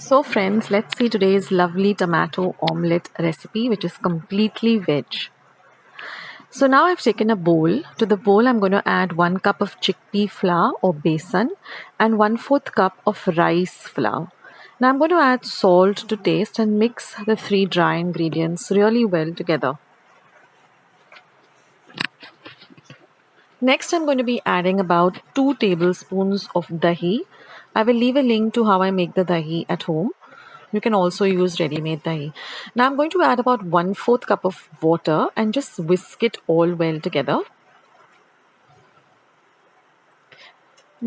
So friends, let's see today's lovely tomato omelette recipe, which is completely veg. So now I've taken a bowl. To the bowl I'm going to add 1 cup of chickpea flour or besan and 1/4 cup of rice flour. Now I'm going to add salt to taste and mix the 3 dry ingredients really well together. Next I'm going to be adding about 2 tablespoons of dahi. I will leave a link to how I make the dahi at home. You can also use ready-made dahi. Now I'm going to add about 1/4 cup of water and just whisk it all well together.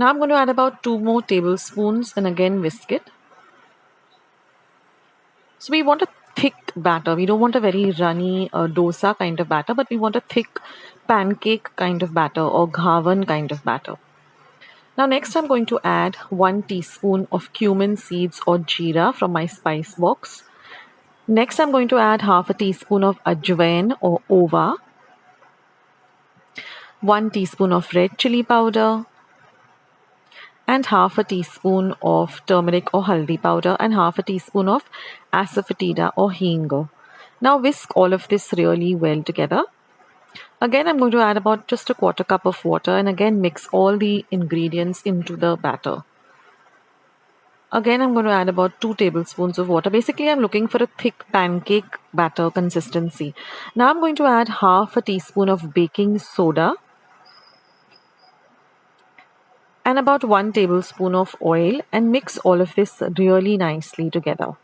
Now I'm going to add about 2 more tablespoons and again whisk it. So we want a thick batter. We don't want a very runny dosa kind of batter, but we want a thick pancake kind of batter or ghavan kind of batter. Now next I'm going to add 1 teaspoon of cumin seeds or jeera from my spice box. Next I'm going to add half a teaspoon of ajwain or ova, 1 teaspoon of red chili powder, and half a teaspoon of turmeric or haldi powder, and half a teaspoon of asafoetida or hing. Now whisk all of this really well together. Again I'm going to add about just a 1/4 cup of water and again mix all the ingredients into the batter. Again I'm going to add about 2 tablespoons of water. Basically I'm looking for a thick pancake batter consistency. Now I'm going to add half a teaspoon of baking soda and about 1 tablespoon of oil and mix all of this really nicely together.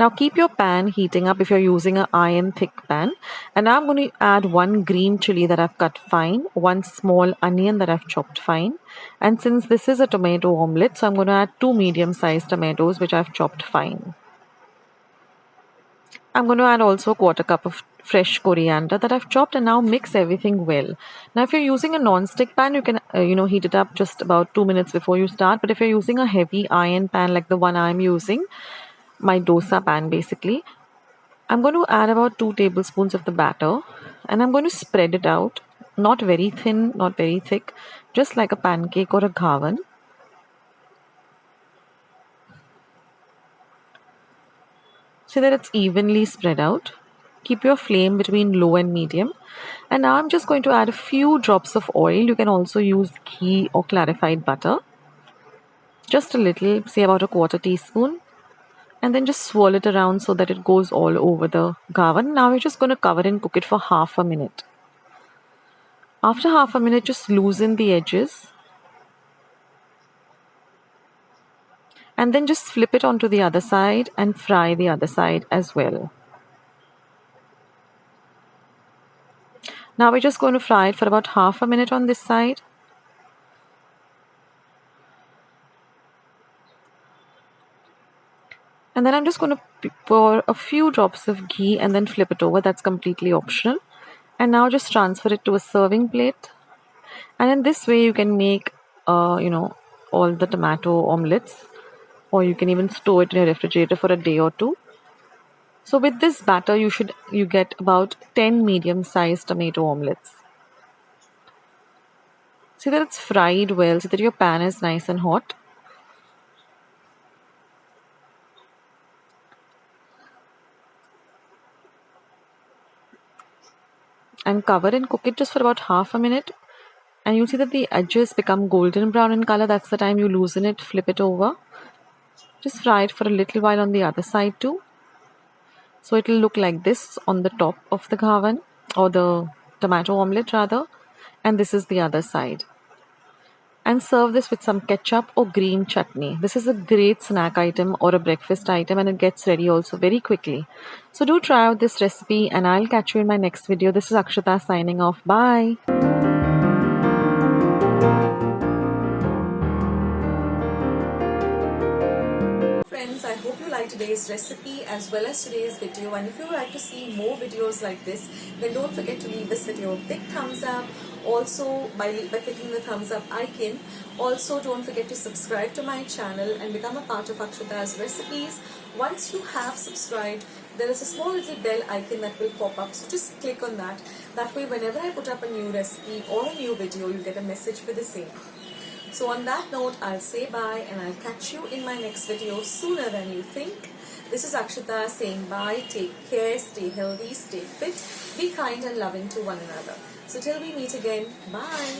Now keep your pan heating up if you're using an iron thick pan. And now I'm going to add 1 green chili that I've cut fine, 1 small onion that I've chopped fine. And since this is a tomato omelette, so I'm going to add 2 medium-sized tomatoes which I've chopped fine. I'm going to add also a 1/4 cup of fresh coriander that I've chopped and now mix everything well. Now if you're using a non-stick pan, you can heat it up just about 2 minutes before you start. But if you're using a heavy iron pan like the one I'm using, my dosa pan basically, I'm going to add about 2 tablespoons of the batter and I'm going to spread it out, not very thin, not very thick, just like a pancake or a ghavan. So that it's evenly spread out. Keep your flame between low and medium. And now I'm just going to add a few drops of oil. You can also use ghee or clarified butter. Just a little, say about a 1/4 teaspoon. And then just swirl it around so that it goes all over the ghavan. Now we're just going to cover and cook it for half a minute. After half a minute, just loosen the edges. And then just flip it onto the other side and fry the other side as well. Now we're just going to fry it for about half a minute on this side. And then I'm just going to pour a few drops of ghee and then flip it over. That's completely optional. And now just transfer it to a serving plate. And in this way you can make, all the tomato omelettes. Or you can even store it in your refrigerator for a day or two. So with this batter, you get about 10 medium-sized tomato omelettes. See that it's fried well, so that your pan is nice and hot. And cover and cook it just for about half a minute. And you'll see that the edges become golden brown in color. That's the time you loosen it, flip it over. Just fry it for a little while on the other side too. So it will look like this on the top of the ghavan or the tomato omelette rather. And this is the other side. And serve this with some ketchup or green chutney. This is a great snack item or a breakfast item and it gets ready also very quickly. So do try out this recipe and I'll catch you in my next video. This is Akshata signing off. Bye. Friends, I hope you liked today's recipe as well as today's video, and if you would like to see more videos like this, then don't forget to leave this video a big thumbs up. Also by clicking the thumbs up icon. Also don't forget to subscribe to my channel and become a part of Akshata's recipes. Once you have subscribed, there is a small little bell icon that will pop up, so just click on that. That way whenever I put up a new recipe or a new video, you get a message for the same. So on that note, I'll say bye and I'll catch you in my next video sooner than you think. This is Akshita saying bye. Take care, stay healthy, stay fit, be kind and loving to one another. So till we meet again, bye.